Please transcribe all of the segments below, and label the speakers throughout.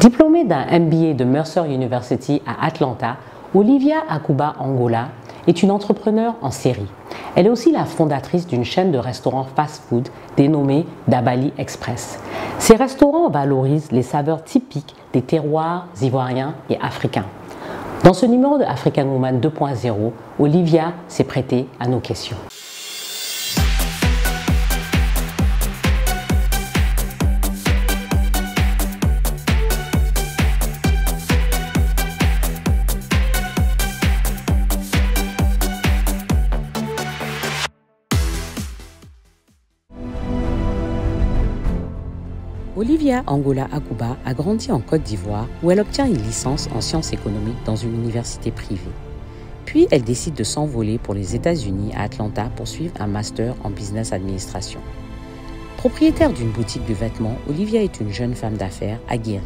Speaker 1: Diplômée d'un MBA de Mercer University à Atlanta, Olivia Akuba Angola est une entrepreneure en série. Elle est aussi la fondatrice d'une chaîne de restaurants fast-food dénommée Dabali Express. Ces restaurants valorisent les saveurs typiques des terroirs ivoiriens et africains. Dans ce numéro de African Woman 2.0, Olivia s'est prêtée à nos questions. Olivia Angola Akuba a grandi en Côte d'Ivoire où elle obtient une licence en sciences économiques dans une université privée. Puis elle décide de s'envoler pour les États-Unis à Atlanta pour suivre un master en business administration. Propriétaire d'une boutique de vêtements, Olivia est une jeune femme d'affaires aguerrie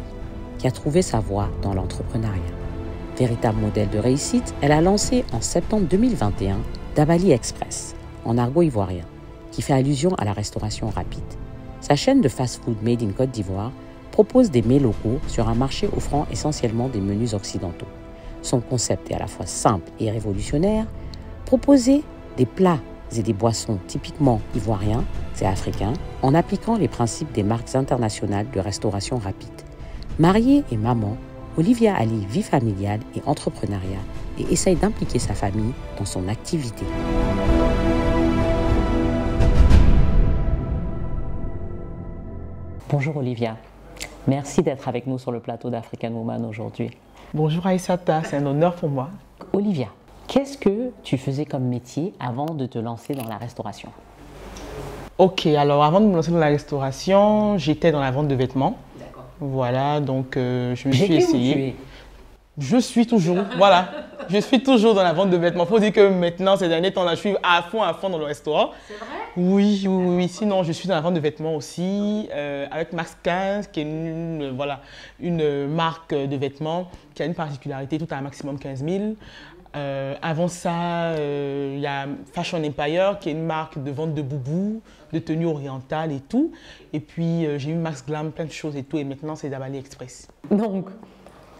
Speaker 1: qui a trouvé sa voie dans l'entrepreneuriat. Véritable modèle de réussite, elle a lancé en septembre 2021 Dabali Express, en argot ivoirien, qui fait allusion à la restauration rapide. Sa chaîne de fast-food Made in Côte d'Ivoire propose des mets locaux sur un marché offrant essentiellement des menus occidentaux. Son concept est à la fois simple et révolutionnaire, proposer des plats et des boissons typiquement ivoiriens et africains en appliquant les principes des marques internationales de restauration rapide. Mariée et maman, Olivia allie vie familiale et entrepreneuriat et essaye d'impliquer sa famille dans son activité. Bonjour Olivia, merci d'être avec nous sur le plateau d'African Woman aujourd'hui.
Speaker 2: Bonjour Aïssata, c'est un honneur pour moi.
Speaker 1: Olivia, qu'est-ce que tu faisais comme métier avant de te lancer dans la restauration?
Speaker 2: Ok, alors avant de me lancer dans la restauration, j'étais dans la vente de vêtements.
Speaker 1: D'accord.
Speaker 2: Voilà, donc je me suis essayée.
Speaker 1: Je
Speaker 2: suis toujours, voilà, je suis toujours dans la vente de vêtements. Il faut dire que maintenant, ces derniers temps-là, je suis à fond dans le restaurant. C'est vrai? Oui. Sinon, je suis dans la vente de vêtements aussi, avec Max 15, qui est une marque de vêtements qui a une particularité, tout à un maximum 15 000. Avant ça, il y a Fashion Empire, qui est une marque de vente de boubous, de tenues orientales et tout. Et puis, j'ai eu Max Glam, plein de choses et tout. Et maintenant, c'est Dabali Express.
Speaker 1: Donc,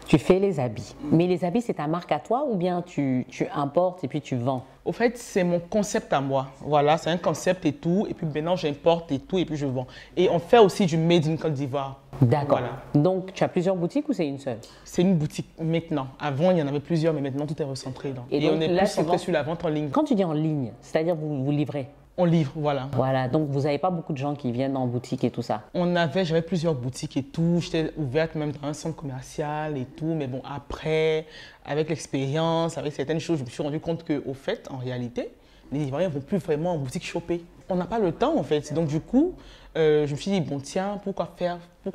Speaker 1: tu fais les habits. Mais les habits, c'est ta marque à toi ou bien tu importes et puis tu vends?
Speaker 2: Au fait, c'est mon concept à moi. Voilà, c'est un concept et tout. Et puis maintenant, j'importe et tout et puis je vends. Et on fait aussi du Made in Côte d'Ivoire.
Speaker 1: D'accord.
Speaker 2: Voilà.
Speaker 1: Donc, tu as plusieurs boutiques ou c'est une seule?
Speaker 2: C'est une boutique maintenant. Avant, il y en avait plusieurs, mais maintenant, tout est recentré. Et
Speaker 1: donc,
Speaker 2: on est plus centré sur la vente en ligne.
Speaker 1: Quand tu dis en ligne, c'est-à-dire vous livrez?
Speaker 2: On livre, voilà.
Speaker 1: Voilà, donc vous n'avez pas beaucoup de gens qui viennent en boutique et tout ça?
Speaker 2: J'avais plusieurs boutiques et tout. J'étais ouverte même dans un centre commercial et tout. Mais bon, après, avec l'expérience, avec certaines choses, je me suis rendu compte qu'au fait, en réalité, les Ivoiriens ne vont plus vraiment en boutique choper. On n'a pas le temps en fait. Donc du coup, je me suis dit, bon tiens, pourquoi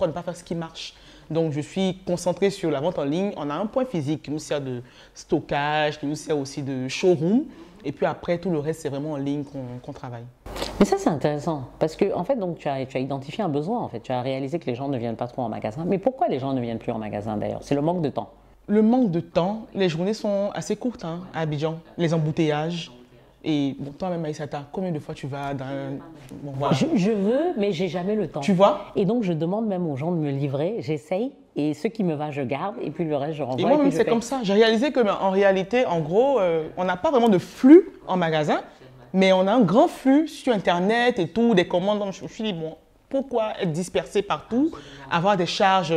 Speaker 2: ne pas faire ce qui marche? Donc je suis concentrée sur la vente en ligne. On a un point physique qui nous sert de stockage, qui nous sert aussi de showroom. Et puis après, tout le reste, c'est vraiment en ligne qu'on travaille.
Speaker 1: Mais ça, c'est intéressant parce que en fait, donc, tu as identifié un besoin. En fait. Tu as réalisé que les gens ne viennent pas trop en magasin. Mais pourquoi les gens ne viennent plus en magasin d'ailleurs? C'est le manque de temps.
Speaker 2: Le manque de temps, les journées sont assez courtes à Abidjan. Les embouteillages. Et bon, toi-même, Aïssata, combien de fois tu vas dans un... Bon, voilà.
Speaker 1: Je veux, mais j'ai jamais le temps.
Speaker 2: Tu vois?
Speaker 1: Et donc, je demande même aux gens de me livrer. J'essaye. Et ce qui me va, je garde. Et puis le reste, je renvoie.
Speaker 2: Et moi-même, c'est comme ça. J'ai réalisé qu'en réalité, en gros, on n'a pas vraiment de flux en magasin, mais on a un grand flux sur Internet et tout, des commandes. Donc, je me suis dit, bon, pourquoi être dispersé partout, avoir des charges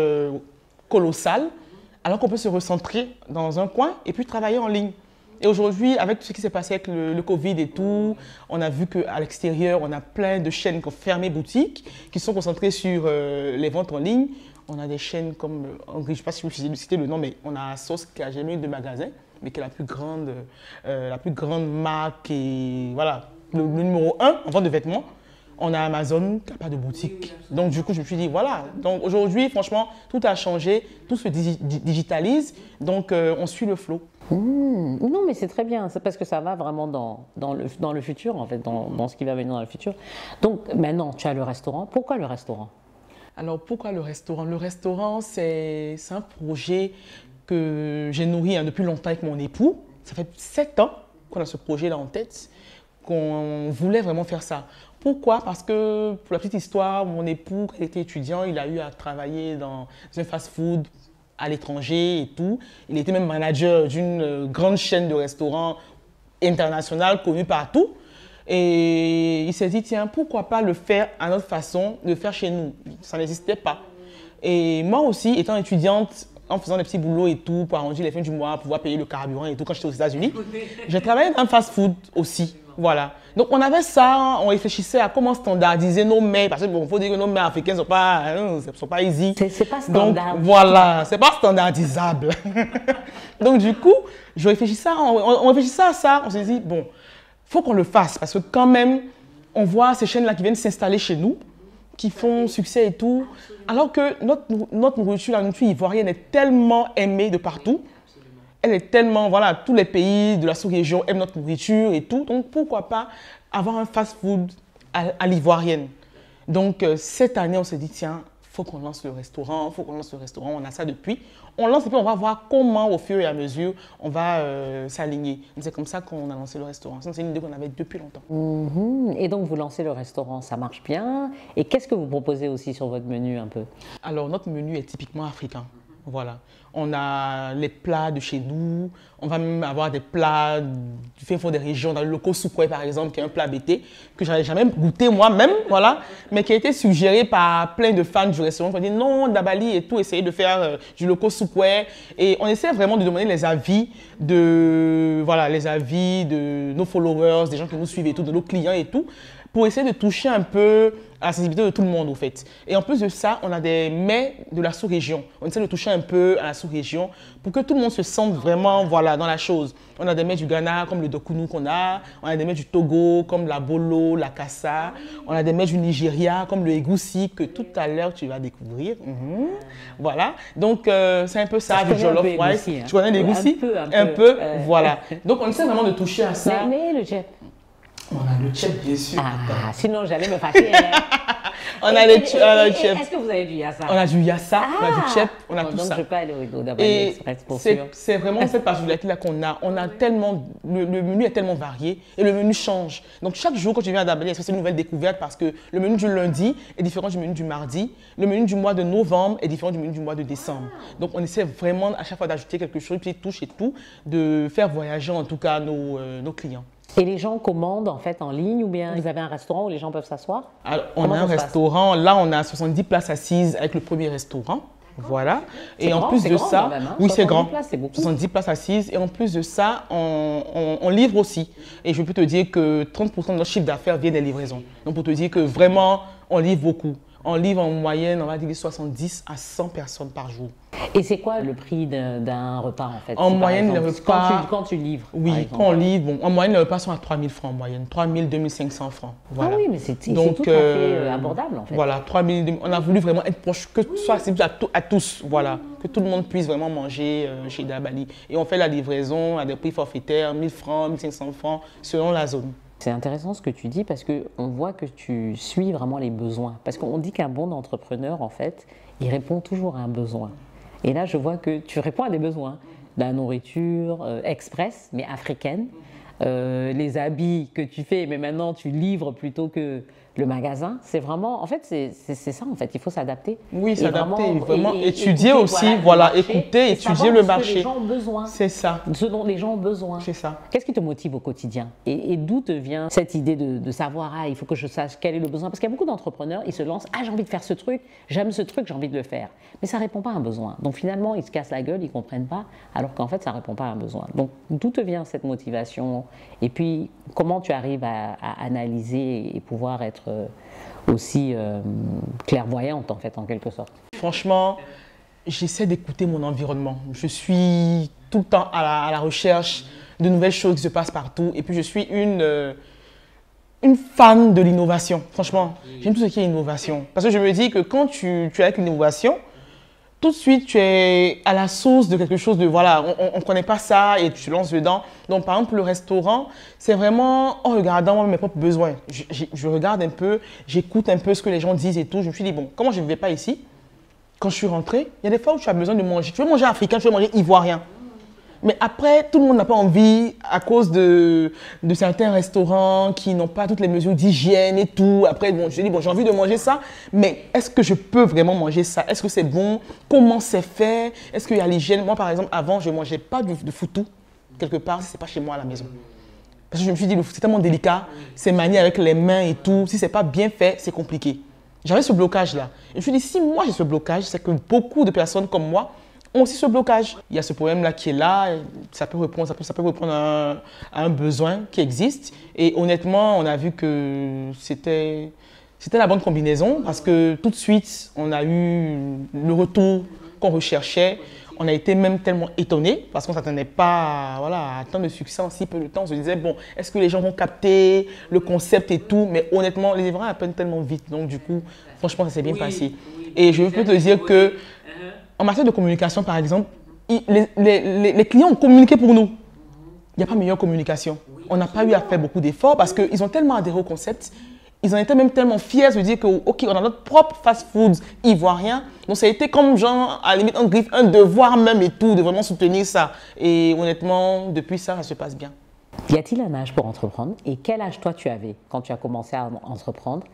Speaker 2: colossales, alors qu'on peut se recentrer dans un coin et puis travailler en ligne. Et aujourd'hui, avec tout ce qui s'est passé avec le Covid et tout, on a vu qu'à l'extérieur, on a plein de chaînes qui ont fermé boutique, qui sont concentrées sur les ventes en ligne. On a des chaînes comme, je ne sais pas si vous citez le nom, mais on a ASOS qui a jamais eu de magasin, mais qui est la plus grande marque et voilà, le numéro 1 en vente de vêtements. On a Amazon qui n'a pas de boutique. Donc du coup, je me suis dit, voilà. Donc aujourd'hui, franchement, tout a changé, tout se digitalise, donc on suit le flow.
Speaker 1: Non, mais c'est très bien, c'est parce que ça va vraiment dans le futur, en fait, dans ce qui va venir dans le futur. Donc maintenant, tu as le restaurant. Pourquoi le restaurant?
Speaker 2: Alors pourquoi le restaurant? Le restaurant, c'est un projet que j'ai nourri depuis longtemps avec mon époux. Ça fait 7 ans qu'on a ce projet-là en tête, qu'on voulait vraiment faire ça. Pourquoi? Parce que, pour la petite histoire, mon époux, quand il était étudiant, il a eu à travailler dans un fast-food à l'étranger et tout. Il était même manager d'une grande chaîne de restaurants internationale connue partout. Et il s'est dit, tiens, pourquoi pas le faire à notre façon, le faire chez nous? Ça n'existait pas. Et moi aussi, étant étudiante, en faisant des petits boulots et tout, pour arranger les fins du mois, pouvoir payer le carburant et tout, quand j'étais aux États-Unis, j'ai travaillé dans un fast-food aussi. Voilà. Donc, on avait ça, on réfléchissait à comment standardiser nos mets, parce que bon, faut dire que nos mets africains ne sont pas easy.
Speaker 1: C'est pas standard.
Speaker 2: Donc, voilà, c'est pas standardisable. Donc, du coup, on réfléchissait à ça, on s'est dit, bon, faut qu'on le fasse, parce que quand même, on voit ces chaînes-là qui viennent s'installer chez nous, qui font succès et tout, alors que notre nourriture, la nourriture ivoirienne est tellement aimée de partout. Elle est tellement, voilà, tous les pays de la sous-région aiment notre nourriture et tout. Donc, pourquoi pas avoir un fast-food à l'ivoirienne. Donc, cette année, on s'est dit, tiens, il faut qu'on lance le restaurant, on a ça depuis. On lance et puis on va voir comment, au fur et à mesure, on va s'aligner. C'est comme ça qu'on a lancé le restaurant. C'est une idée qu'on avait depuis longtemps.
Speaker 1: Et donc, vous lancez le restaurant, ça marche bien. Et qu'est-ce que vous proposez aussi sur votre menu un peu?
Speaker 2: Alors, notre menu est typiquement africain. Voilà. On a les plats de chez nous. On va même avoir des plats du fin fond des régions. Dans le loco soukoué, par exemple, qui est un plat bété que je n'avais jamais goûté moi-même, voilà, mais qui a été suggéré par plein de fans du restaurant. On dit non, Dabali et tout, essayer de faire du loco soukoué. Et on essaie vraiment de demander les avis de nos followers, des gens qui nous suivent et tout, de nos clients et tout, pour essayer de toucher un peu à la sensibilité de tout le monde, au fait. Et en plus de ça, on a des mets de la sous-région. On essaie de toucher un peu à la sous-région pour que tout le monde se sente vraiment, voilà, dans la chose. On a des mets du Ghana, comme le dokunu qu'on a. On a des mets du Togo, comme la bolo, la kassa. On a des mets du Nigeria, comme le egusi, que tout à l'heure, tu vas découvrir. Voilà. Donc, c'est un peu ça, du jollof rice. Tu connais l'egusi? Un peu, voilà. Donc, on essaie vraiment de toucher à ça.
Speaker 1: Mais le chef.
Speaker 2: On a le chef, bien sûr.
Speaker 1: Ah, sinon j'allais me fâcher.
Speaker 2: On a le chef.
Speaker 1: Est-ce que vous avez du yassa?
Speaker 2: On a du yassa, on a du chef, on a tout ça.
Speaker 1: Donc je peux aller au Dabali Express pour sûr.
Speaker 2: C'est vraiment cette particularité-là qu'on a. On a tellement, le menu est tellement varié et le menu change. Donc chaque jour quand tu viens à Dabali Express, c'est une nouvelle découverte parce que le menu du lundi est différent du menu du mardi. Le menu du mois de novembre est différent du menu du mois de décembre. Donc on essaie vraiment à chaque fois d'ajouter quelque chose, puis touche et tout, de faire voyager en tout cas nos clients.
Speaker 1: Et les gens commandent en fait en ligne ou bien vous avez un restaurant où les gens peuvent s'asseoir?
Speaker 2: Alors, on a un restaurant, là on a 70 places assises avec le premier restaurant. Voilà. Et en plus de ça, oui c'est grand, 70 places assises. Et en plus de ça, on livre aussi. Et je peux te dire que 30% de notre chiffre d'affaires vient des livraisons. Donc pour te dire que vraiment, on livre beaucoup. On livre en moyenne, on va dire 70 à 100 personnes par jour.
Speaker 1: Et c'est quoi le prix d'un repas en fait?
Speaker 2: En moyenne, le repas…
Speaker 1: Quand tu livres.
Speaker 2: Oui, quand on livre, bon, en moyenne, les repas sont à 3 000 francs en moyenne. 3 000, 2 500 francs. Voilà.
Speaker 1: Ah oui, mais c'est tout à fait abordable en fait.
Speaker 2: Voilà, 3 000, on a voulu vraiment être proche, que ce soit accessible à tous, voilà. Que tout le monde puisse vraiment manger chez Dabali. Et on fait la livraison à des prix forfaitaires, 1 000 francs, 1 500 francs, selon la zone.
Speaker 1: C'est intéressant ce que tu dis parce qu'on voit que tu suis vraiment les besoins. Parce qu'on dit qu'un bon entrepreneur, en fait, il répond toujours à un besoin. Et là, je vois que tu réponds à des besoins. La nourriture express, mais africaine. Les habits que tu fais, mais maintenant tu livres plutôt que le magasin. C'est vraiment, en fait, c'est ça en fait, il faut s'adapter.
Speaker 2: Oui, s'adapter, vraiment étudier aussi, voilà, écouter, étudier le marché.
Speaker 1: Ce dont les gens ont besoin.
Speaker 2: C'est ça.
Speaker 1: Ce dont les gens ont besoin.
Speaker 2: C'est ça.
Speaker 1: Qu'est-ce qui te motive au quotidien? Et d'où te vient cette idée de savoir, ah, il faut que je sache quel est le besoin? Parce qu'il y a beaucoup d'entrepreneurs, ils se lancent, ah, j'ai envie de faire ce truc, j'aime ce truc, j'ai envie de le faire. Mais ça ne répond pas à un besoin. Donc finalement, ils se cassent la gueule, ils ne comprennent pas, alors qu'en fait, ça ne répond pas à un besoin. Donc d'où te vient cette motivation? Et puis, comment tu arrives à analyser et pouvoir être aussi clairvoyante, en fait, en quelque sorte?
Speaker 2: Franchement, j'essaie d'écouter mon environnement. Je suis tout le temps à la recherche de nouvelles choses qui se passent partout. Et puis, je suis une fan de l'innovation. Franchement, j'aime tout ce qui est innovation. Parce que je me dis que quand tu es avec l'innovation, tout de suite, tu es à la source de quelque chose de, voilà, on ne connaît pas ça et tu te lances dedans. Donc, par exemple, le restaurant, c'est vraiment en regardant mes propres besoins. Je regarde un peu, j'écoute un peu ce que les gens disent et tout. Je me suis dit, bon, comment je ne vivais pas ici? Quand je suis rentrée, il y a des fois où tu as besoin de manger. Tu veux manger africain, tu veux manger ivoirien. Mais après, tout le monde n'a pas envie, à cause de certains restaurants qui n'ont pas toutes les mesures d'hygiène et tout. Après, bon, je dis, bon, j'ai envie de manger ça, mais est-ce que je peux vraiment manger ça? Est-ce que c'est bon? Comment c'est fait? Est-ce qu'il y a l'hygiène? Moi, par exemple, avant, je ne mangeais pas de foutou, quelque part, si ce n'est pas chez moi à la maison. Parce que je me suis dit, c'est tellement délicat, c'est manié avec les mains et tout. Si ce n'est pas bien fait, c'est compliqué. J'avais ce blocage-là. Et je me suis dit, si moi j'ai ce blocage, c'est que beaucoup de personnes comme moi ont aussi ce blocage. Il y a ce problème-là qui est là, ça peut répondre à un besoin qui existe. Et honnêtement, on a vu que c'était la bonne combinaison parce que tout de suite, on a eu le retour qu'on recherchait. On a été même tellement étonnés parce qu'on ne s'attendait pas à tant de succès en si peu de temps. On se disait, bon, est-ce que les gens vont capter le concept et tout? Mais honnêtement, les livrains apprennent tellement vite. Donc du coup, franchement, ça s'est bien passé. Et je peux te dire que en matière de communication, par exemple, les clients ont communiqué pour nous. Il n'y a pas meilleure communication. On n'a pas eu à faire beaucoup d'efforts parce qu'ils ont tellement adhéré au concept. Ils en étaient même tellement fiers de dire que, OK, on a notre propre fast-food ivoirien. Donc, ça a été comme, genre, à la limite, un devoir même et tout, de vraiment soutenir ça. Et honnêtement, depuis ça, ça se passe bien.
Speaker 1: Y a-t-il un âge pour entreprendre? Et quel âge, toi, tu avais quand tu as commencé à entreprendre?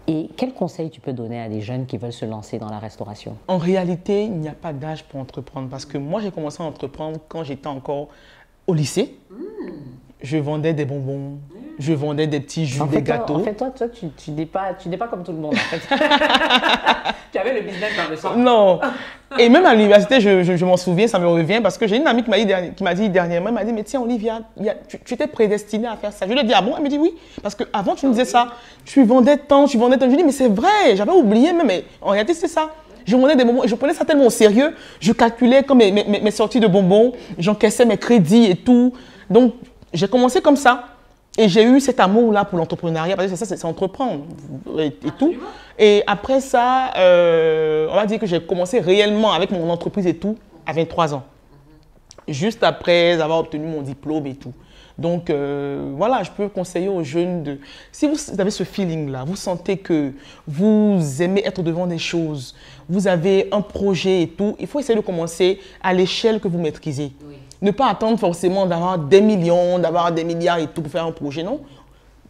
Speaker 1: Et quel conseil tu peux donner à des jeunes qui veulent se lancer dans la restauration?
Speaker 2: En réalité, il n'y a pas d'âge pour entreprendre. Parce que moi, j'ai commencé à entreprendre quand j'étais encore au lycée. Je vendais des bonbons, je vendais des petits jus, des gâteaux.
Speaker 1: En fait, toi tu n'es pas comme tout le monde, en fait. Tu avais le business dans le sang.
Speaker 2: Non. Et même à l'université, je m'en souviens, ça me revient, parce que j'ai une amie qui m'a dit dernièrement, elle m'a dit, mais tiens, Olivia, tu étais prédestinée à faire ça. Je lui ai dit, ah bon? Elle me dit, oui, parce qu'avant, tu me disais ça. Tu vendais tant, tu vendais tant. Je lui ai dit, mais c'est vrai, j'avais oublié, mais en réalité, c'est ça. Je vendais des bonbons et je prenais ça tellement au sérieux. Je calculais comme mes sorties de bonbons, j'encaissais mes crédits et tout. Donc, j'ai commencé comme ça et j'ai eu cet amour-là pour l'entrepreneuriat parce que c'est entreprendre et tout. Et après ça, on va dire que j'ai commencé réellement avec mon entreprise et tout à 23 ans. Juste après avoir obtenu mon diplôme et tout. Donc voilà, je peux conseiller aux jeunes si vous avez ce feeling-là, vous sentez que vous aimez être devant des choses, vous avez un projet et tout, il faut essayer de commencer à l'échelle que vous maîtrisez. Oui. Ne pas attendre forcément d'avoir des millions, d'avoir des milliards et tout pour faire un projet, non.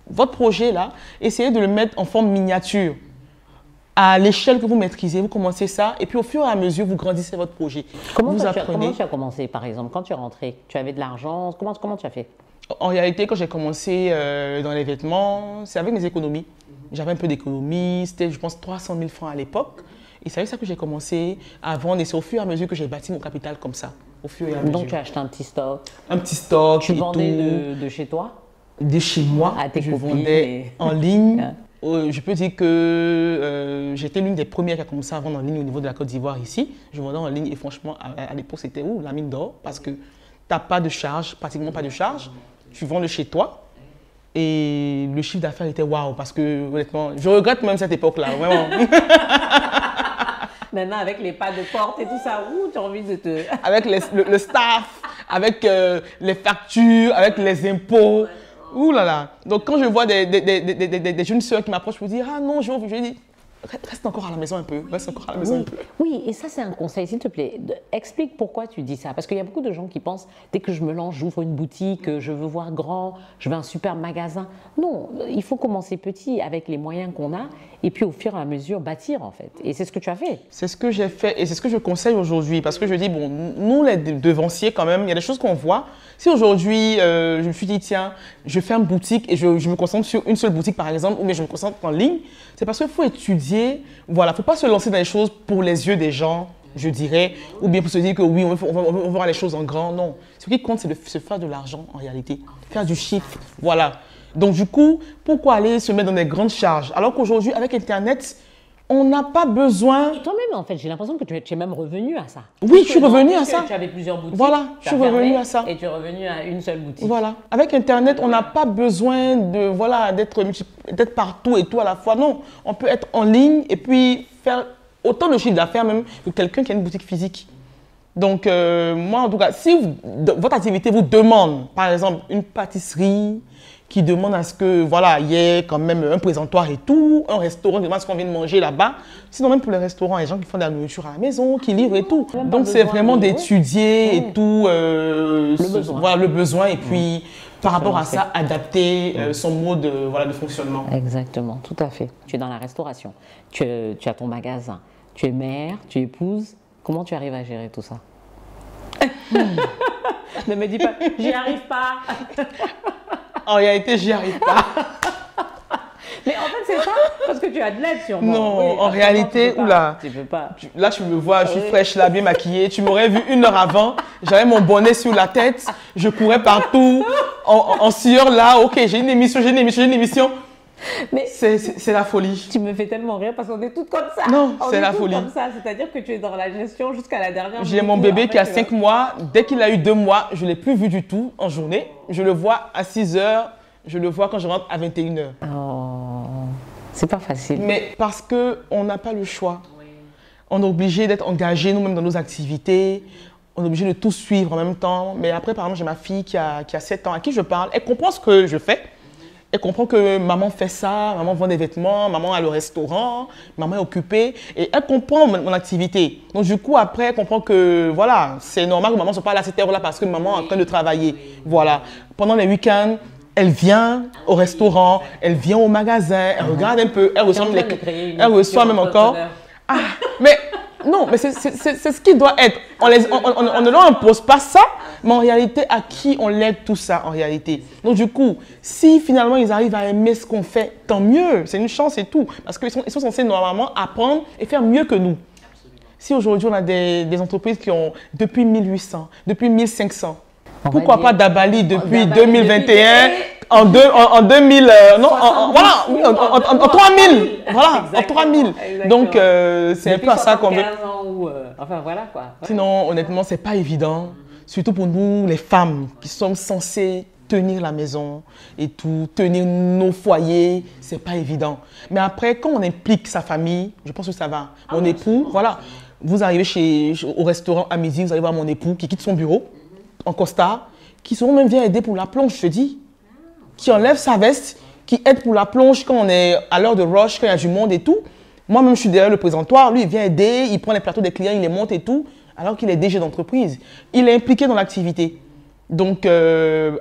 Speaker 2: Votre projet là, essayez de le mettre en forme miniature. À l'échelle que vous maîtrisez, vous commencez ça et puis au fur et à mesure, vous grandissez votre projet.
Speaker 1: Comment tu as commencé par exemple? Quand tu es rentré, tu avais de l'argent, comment tu as fait?
Speaker 2: En réalité, quand j'ai commencé dans les vêtements, c'est avec mes économies. J'avais un peu d'économies, c'était je pense 300 000 francs à l'époque. Et c'est avec ça que j'ai commencé à vendre et c'est au fur et à mesure que j'ai bâti mon capital comme ça. Au fur et à mesure.
Speaker 1: Donc tu as acheté un petit stock?
Speaker 2: Un petit stock.
Speaker 1: Tu vendais de chez toi?
Speaker 2: De chez moi.
Speaker 1: À tes
Speaker 2: je
Speaker 1: copines
Speaker 2: vendais en ligne. Je peux dire que j'étais l'une des premières qui a commencé à vendre en ligne au niveau de la Côte d'Ivoire ici. Je vendais en ligne et franchement, à l'époque, c'était où? La mine d'or parce que tu n'as pas de charge, pratiquement pas de charge. Tu vends de chez toi et le chiffre d'affaires était waouh parce que honnêtement, je regrette même cette époque-là, vraiment.
Speaker 1: Maintenant, avec les pas de porte et tout ça, tu as envie de te…
Speaker 2: Avec le staff, avec les factures, avec les impôts. Ouh là là. Donc, quand je vois des jeunes sœurs qui m'approchent pour dire « Ah non, je dis reste encore à la maison un peu, reste encore à la maison un peu. »
Speaker 1: Oui, et ça, c'est un conseil, s'il te plaît. Explique pourquoi tu dis ça. Parce qu'il y a beaucoup de gens qui pensent, dès que je me lance, j'ouvre une boutique, je veux voir grand, je veux un super magasin. Non, il faut commencer petit avec les moyens qu'on a et puis au fur et à mesure bâtir en fait. Et c'est ce que tu as fait.
Speaker 2: C'est ce que j'ai fait et c'est ce que je conseille aujourd'hui parce que je dis, bon, nous les devanciers quand même, il y a des choses qu'on voit. Si aujourd'hui, je me suis dit, tiens, je fais une boutique et je me concentre sur une seule boutique par exemple, ou bien je me concentre en ligne, c'est parce qu'il faut étudier, voilà, il ne faut pas se lancer dans les choses pour les yeux des gens, je dirais, ou bien pour se dire que oui, on va voir les choses en grand, non. Ce qui compte, c'est de se faire de l'argent en réalité, faire du chiffre, voilà. Donc du coup, pourquoi aller se mettre dans des grandes charges? Alors qu'aujourd'hui, avec Internet, on n'a pas besoin…
Speaker 1: Et toi-même, en fait, j'ai l'impression que tu es même revenu à ça.
Speaker 2: Oui, je suis revenu à ça.
Speaker 1: Tu avais plusieurs boutiques.
Speaker 2: Voilà, je suis revenu à ça.
Speaker 1: Et tu es revenu à une seule boutique.
Speaker 2: Voilà. Avec Internet, on n'a pas besoin de, voilà, d'être partout et tout à la fois. Non, on peut être en ligne et puis faire autant de chiffre d'affaires même que quelqu'un qui a une boutique physique. Donc, moi, en tout cas, si votre activité vous demande, par exemple, une pâtisserie qui demande à ce que, voilà, il y ait quand même un présentoir et tout, un restaurant qui demande à ce qu'on vienne manger là-bas. Sinon, même pour les restaurants, il y a des gens qui font de la nourriture à la maison, qui livrent et tout. Donc, c'est vraiment d'étudier et tout, voilà, le besoin et puis, par rapport à ça, adapter son mode voilà, de fonctionnement.
Speaker 1: Exactement, tout à fait. Tu es dans la restauration, tu as ton magasin, tu es mère, tu épouses. Comment tu arrives à gérer tout ça? Ne me dis pas, j'y arrive pas.
Speaker 2: En réalité, j'y arrive pas.
Speaker 1: Mais en fait, c'est ça, parce que tu as de l'aide sûrement.
Speaker 2: Non,
Speaker 1: oui,
Speaker 2: en réalité, oula.
Speaker 1: Tu peux pas.
Speaker 2: Là, tu me vois, je suis fraîche, là, bien maquillée. Tu m'aurais vu 1 heure avant. J'avais mon bonnet sur la tête. Je courais partout, en sueur là. Ok, j'ai une émission, j'ai une émission, j'ai une émission. Mais c'est la folie.
Speaker 1: Tu me fais tellement rire parce qu'on est toutes comme ça.
Speaker 2: Non, c'est la folie.
Speaker 1: Comme ça, c'est-à-dire que tu es dans la gestion jusqu'à la dernière minute.
Speaker 2: J'ai mon bébé qui a 5 mois. Dès qu'il a eu 2 mois, je ne l'ai plus vu du tout en journée. Je le vois à 6 heures. Je le vois quand je rentre à 21 heures.
Speaker 1: Oh, c'est pas facile.
Speaker 2: Mais parce qu'on n'a pas le choix. Oui. On est obligé d'être engagé nous-mêmes dans nos activités. On est obligé de tout suivre en même temps. Mais après, par exemple, j'ai ma fille qui a 7 ans, à qui je parle. Elle comprend ce que je fais. Elle comprend que maman fait ça, maman vend des vêtements, maman a le restaurant, maman est occupée. Et elle comprend mon activité. Donc du coup, après, elle comprend que voilà, c'est normal que maman ne soit pas là à cette heure-là parce que maman est en train de travailler. Voilà. Pendant les week-ends, elle vient au restaurant, elle vient au magasin, elle regarde un peu, elle reçoit même encore. Ah, mais non, mais c'est ce qui doit être. On ne leur impose pas ça, mais en réalité, à qui on lègue tout ça en réalité? Donc du coup, si finalement ils arrivent à aimer ce qu'on fait, tant mieux, c'est une chance et tout. Parce qu'ils sont censés normalement apprendre et faire mieux que nous. Si aujourd'hui on a des entreprises qui ont depuis 1800, depuis 1500, pourquoi pas Dabali depuis 2021, en 2000, non, voilà, en 3000, voilà, en 3000. Donc, c'est un peu à ça qu'on veut.
Speaker 1: Enfin, voilà quoi.
Speaker 2: Sinon, honnêtement, c'est pas évident, surtout pour nous, les femmes, qui sommes censées tenir la maison et tout, tenir nos foyers, c'est pas évident. Mais après, quand on implique sa famille, je pense que ça va. Mon époux, voilà, vous arrivez au restaurant à midi, vous allez voir mon époux qui quitte son bureau, en costard, qui souvent même vient aider pour la plonge, je te dis, qui enlève sa veste, qui aide pour la plonge quand on est à l'heure de rush, quand il y a du monde et tout. Moi-même, je suis derrière le présentoir, lui, il vient aider, il prend les plateaux des clients, il les monte et tout, alors qu'il est DG d'entreprise. Il est impliqué dans l'activité. Donc,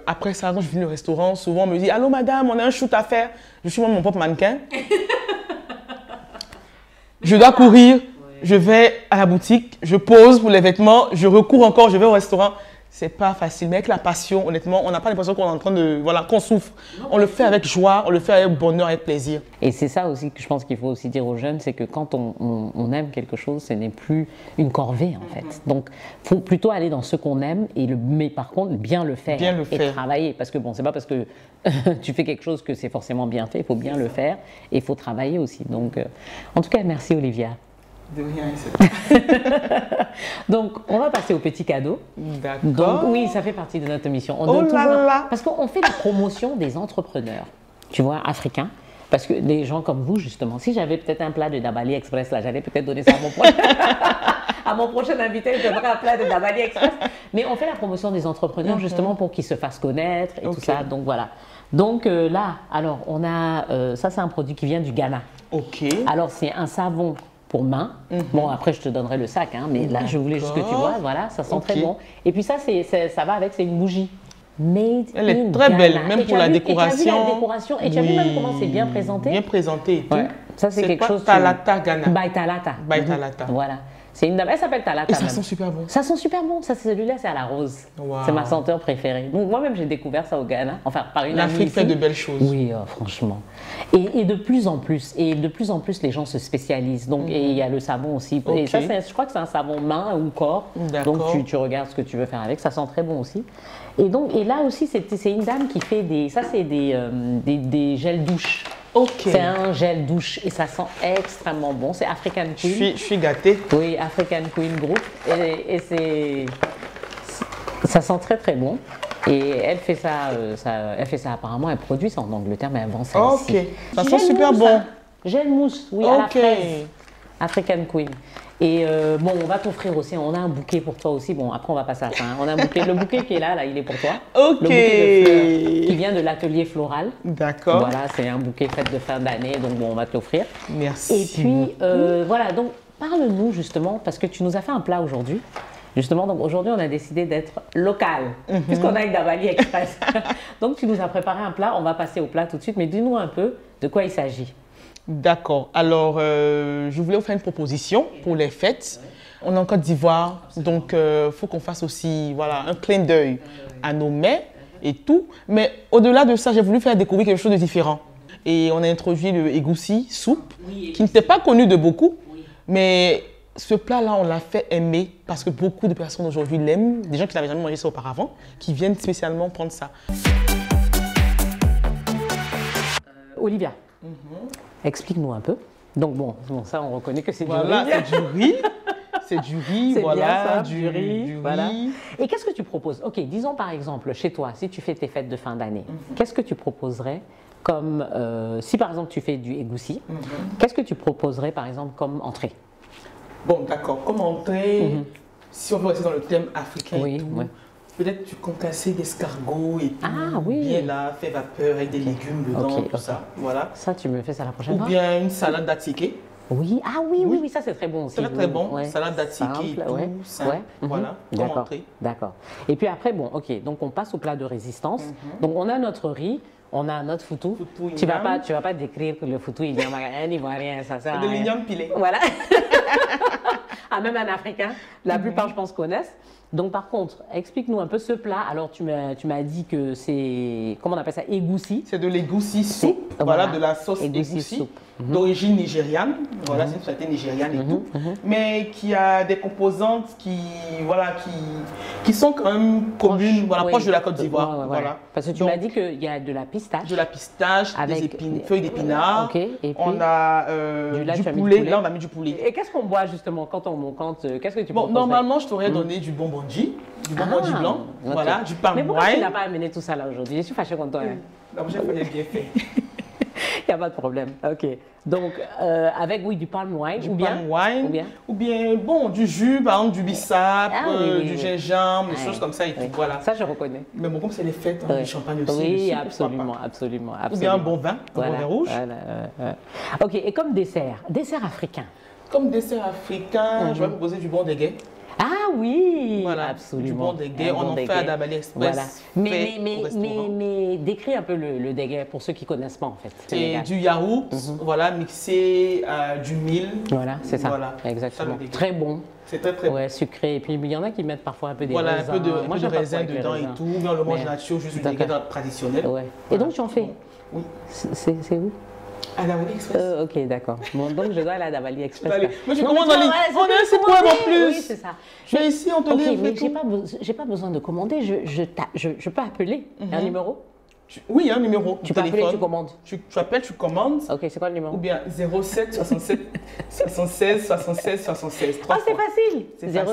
Speaker 2: après ça, quand je viens au restaurant, souvent on me dit « Allô madame, on a un shoot à faire ». Je suis moi mon propre mannequin. Je dois courir, je vais à la boutique, je pose pour les vêtements, je recours encore, je vais au restaurant. C'est pas facile, mais avec la passion, honnêtement, on n'a pas l'impression qu'on est en train de, voilà, qu'on souffre. On le fait avec joie, on le fait avec bonheur, avec plaisir.
Speaker 1: Et c'est ça aussi que je pense qu'il faut aussi dire aux jeunes, c'est que quand on aime quelque chose, ce n'est plus une corvée en fait. Donc, il faut plutôt aller dans ce qu'on aime, mais par contre, bien le faire et travailler. Parce que bon, c'est pas parce que tu fais quelque chose que c'est forcément bien fait, il faut bien le faire et il faut travailler aussi. Donc, en tout cas, merci Olivia.
Speaker 2: De rien,
Speaker 1: Donc, on va passer au petit cadeau.
Speaker 2: D'accord.
Speaker 1: Donc, oui, ça fait partie de notre mission. On
Speaker 2: donne toujours...
Speaker 1: Parce qu'on fait la promotion des entrepreneurs, tu vois, africains. Parce que des gens comme vous, justement, si j'avais peut-être un plat de Dabali Express, là, j'allais peut-être donner ça à mon prochain invité, je donnerais un plat de Dabali Express. Mais on fait la promotion des entrepreneurs, justement, pour qu'ils se fassent connaître et tout ça. Donc, voilà. Donc, là, alors, on a... ça, c'est un produit qui vient du Ghana.
Speaker 2: OK.
Speaker 1: Alors, c'est un savon pour main. Bon, après, je te donnerai le sac, hein, mais là, je voulais juste que tu vois. Voilà, ça sent très bon. Et puis ça, ça va avec, c'est une bougie. Made
Speaker 2: Elle est très belle, même pour la décoration.
Speaker 1: Et tu as vu la décoration, et tu as vu même comment c'est bien présenté.
Speaker 2: Bien présenté et tout.
Speaker 1: Ouais. Ça, c'est quelque chose...
Speaker 2: Talata Ghana.
Speaker 1: By Talata.
Speaker 2: By Talata.
Speaker 1: Voilà. C'est une dame, elle s'appelle Talata.
Speaker 2: Et ça sent super bon.
Speaker 1: Ça sent super bon. Ça, celui-là, c'est à la rose. Wow. C'est ma senteur préférée. Donc, moi-même, j'ai découvert ça au Ghana. Enfin, par une amie.
Speaker 2: L'Afrique fait de belles choses.
Speaker 1: Oui, franchement. Et de plus en plus. Et de plus en plus, les gens se spécialisent. Donc, et il y a le savon aussi. Okay. Et ça, je crois que c'est un savon main ou corps. Donc, tu regardes ce que tu veux faire avec. Ça sent très bon aussi. Et donc, et là aussi, c'est une dame qui fait des... Ça, c'est des gels douche.
Speaker 2: Okay.
Speaker 1: C'est un gel douche et ça sent extrêmement bon. C'est African Queen.
Speaker 2: Je suis gâtée.
Speaker 1: Oui, African Queen Group. Et ça sent très très bon. Et elle fait ça, apparemment, elle produit ça en Angleterre, mais elle vend ça ici.
Speaker 2: Ok, ça sent super bon.
Speaker 1: Gel mousse, oui, à la fraise. African Queen. Et bon, on va t'offrir aussi, on a un bouquet pour toi aussi. Bon, après, on va passer à ça. Hein. On a un bouquet. Le bouquet qui est là, il est pour toi.
Speaker 2: Ok.
Speaker 1: Le bouquet de fleurs qui vient de l'atelier floral.
Speaker 2: D'accord.
Speaker 1: Voilà, c'est un bouquet fait de fin d'année, donc bon, on va te l'offrir.
Speaker 2: Merci.
Speaker 1: Et puis, voilà, donc parle-nous justement, parce que tu nous as fait un plat aujourd'hui. Justement, donc aujourd'hui, on a décidé d'être local, puisqu'on a avec Dabali Express. Donc, tu nous as préparé un plat, on va passer au plat tout de suite, mais dis-nous un peu de quoi il s'agit.
Speaker 2: D'accord. Alors, je voulais vous faire une proposition pour les fêtes. On est en Côte d'Ivoire, donc il faut qu'on fasse aussi voilà, un clin d'œil à nos mets et tout. Mais au-delà de ça, j'ai voulu faire découvrir quelque chose de différent. Et on a introduit le egoussi soupe, qui n'était pas connu de beaucoup, mais ce plat-là, on l'a fait aimer parce que beaucoup de personnes aujourd'hui l'aiment, des gens qui n'avaient jamais mangé ça auparavant, qui viennent spécialement prendre ça.
Speaker 1: Olivia, explique-nous un peu. Donc bon, ça on reconnaît que c'est
Speaker 2: voilà,
Speaker 1: du riz.
Speaker 2: C'est du riz. C'est du riz, voilà,
Speaker 1: du riz. Voilà.
Speaker 2: Riz.
Speaker 1: Et qu'est-ce que tu proposes? Ok, disons par exemple, chez toi, si tu fais tes fêtes de fin d'année, qu'est-ce que tu proposerais comme, si par exemple tu fais du egoussi, qu'est-ce que tu proposerais par exemple comme entrée?
Speaker 2: Bon, d'accord. Comme entrée, si on veut rester dans le thème africain, peut-être tu concasser d'escargots et tout, bien là, fait vapeur avec des légumes dedans, tout ça. Voilà.
Speaker 1: Ça, tu me fais ça la prochaine fois?
Speaker 2: Ou bien une salade d'attiqué.
Speaker 1: Oui, ah oui, ça c'est très bon aussi.
Speaker 2: C'est très bon, salade d'attiqué et tout, simple, voilà, comme entrée.
Speaker 1: D'accord. Et puis après, bon, ok, donc on passe au plat de résistance. Donc on a notre riz, on a notre foutou. Tu vas pas décrire que le foutou, il vient un ivoirien, ça sert à rien.
Speaker 2: De l'igname pilé.
Speaker 1: Voilà. Ah, même un Africain, la plupart, je pense, connaissent. Donc, par contre, explique-nous un peu ce plat. Alors, tu m'as dit que c'est, comment on appelle ça, egoussi.
Speaker 2: C'est de l'égoussi soupe, voilà, de la sauce egoussi, d'origine nigériane. Voilà, c'est une société nigériane et tout, mais qui a des composantes qui sont quand même communes, voilà, proches de la Côte d'Ivoire. Voilà.
Speaker 1: Parce que tu m'as dit qu'il y a de la pistache.
Speaker 2: De la pistache,
Speaker 1: avec
Speaker 2: des feuilles d'épinards.
Speaker 1: Et puis,
Speaker 2: on a du poulet. Là, on a mis du poulet.
Speaker 1: Et qu'est-ce qu'on boit justement qu'est-ce que tu proposes?
Speaker 2: Normalement, je t'aurais donné du bonbon-ji blanc, voilà, du palm wine.
Speaker 1: Mais pourquoi tu n'as pas amené tout ça là aujourd'hui? Je suis fâchée contre toi.
Speaker 2: La prochaine fois, il est bien fait.
Speaker 1: Il n'y a pas de problème. Ok. Donc, avec, du palm wine,
Speaker 2: ou bien, bon, du jus, par exemple, du bissap, du gingembre, des choses comme ça et tout, voilà.
Speaker 1: Ça, je reconnais.
Speaker 2: Mais bon, comme c'est les fêtes, du champagne aussi.
Speaker 1: Oui, absolument.
Speaker 2: Ou bien un bon vin, un bon vin rouge.
Speaker 1: Ok, et comme dessert africain?
Speaker 2: Comme dessert africain, je vais vous proposer du bon déguet.
Speaker 1: Ah oui,
Speaker 2: voilà,
Speaker 1: absolument.
Speaker 2: Du bon déguet, on en fait à Dabali Express.
Speaker 1: Voilà. Mais décris un peu le déguet pour ceux qui ne connaissent pas en fait.
Speaker 2: C'est du yaourt, voilà, mixé du mil.
Speaker 1: Voilà, c'est ça. Voilà, exactement. Ça, très bon.
Speaker 2: C'est très bon.
Speaker 1: Ouais, sucré. Et puis il y en a qui mettent parfois un peu des raisins.
Speaker 2: Voilà, un peu de raisin dedans et tout. Mais on le mange nature, juste du déguet traditionnel.
Speaker 1: Ouais. Et donc tu en fais?
Speaker 2: Oui.
Speaker 1: C'est où?
Speaker 2: À Dabali Express.
Speaker 1: Ok, d'accord. Bon, donc je dois aller à Dabali Express.
Speaker 2: Mais tu commandes en ligne. On a un site web en plus.
Speaker 1: Oui, c'est ça.
Speaker 2: Je vais ici, on te livre.
Speaker 1: Mais j'ai pas besoin de commander. Je peux appeler un numéro?
Speaker 2: Oui, un numéro.
Speaker 1: Tu peux appeler, tu commandes.
Speaker 2: Tu appelles, tu commandes.
Speaker 1: Ok, c'est quoi le numéro?
Speaker 2: Ou bien 07 67 76 76 76.
Speaker 1: Ah, c'est facile.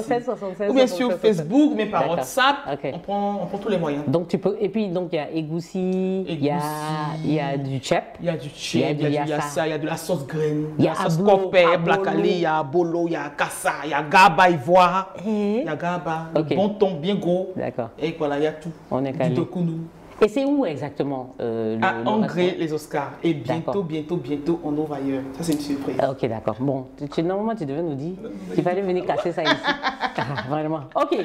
Speaker 1: 07 76.
Speaker 2: Ou bien sur Facebook, mais par WhatsApp. On prend tous les moyens.
Speaker 1: Donc tu peux. Et puis donc il y a egoussi, il y a du chep.
Speaker 2: Il y a du chep, il y a du yassa, il y a de la sauce graine,
Speaker 1: il y a
Speaker 2: la sauce copé, blacalé, il y a bolo, il y a kassa, il y a gaba ivoire, il y a gaba, le bon thon bien gros.
Speaker 1: D'accord.
Speaker 2: Et voilà, il y a tout.
Speaker 1: On est calé.
Speaker 2: Du tokounou.
Speaker 1: Et c'est où exactement
Speaker 2: à Angré, les Oscars. Et bientôt, on ouvre ailleurs. Ça, c'est une surprise.
Speaker 1: Ok, d'accord. Bon, normalement, tu devais nous dire qu'il fallait venir cacher ça ici. Vraiment. Ok.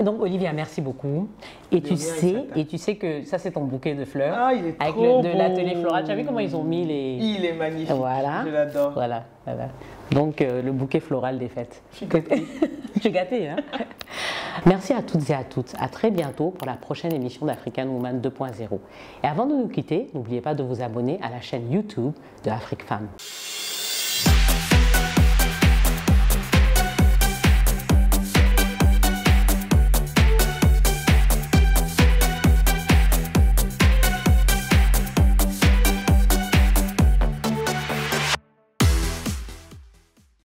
Speaker 1: Donc, Olivia, merci beaucoup. Et tu sais que ça, c'est ton bouquet de fleurs.
Speaker 2: Ah, il est
Speaker 1: avec
Speaker 2: trop
Speaker 1: de l'atelier floral. Tu as vu comment ils ont mis les...
Speaker 2: Il est magnifique.
Speaker 1: Voilà.
Speaker 2: Je l'adore.
Speaker 1: Voilà. Donc, le bouquet floral des fêtes. Je suis gâtée, hein. Merci à toutes et à tous. À très bientôt pour la prochaine émission d'African Woman 2.0. Et avant de nous quitter, n'oubliez pas de vous abonner à la chaîne YouTube de Afrique Femme.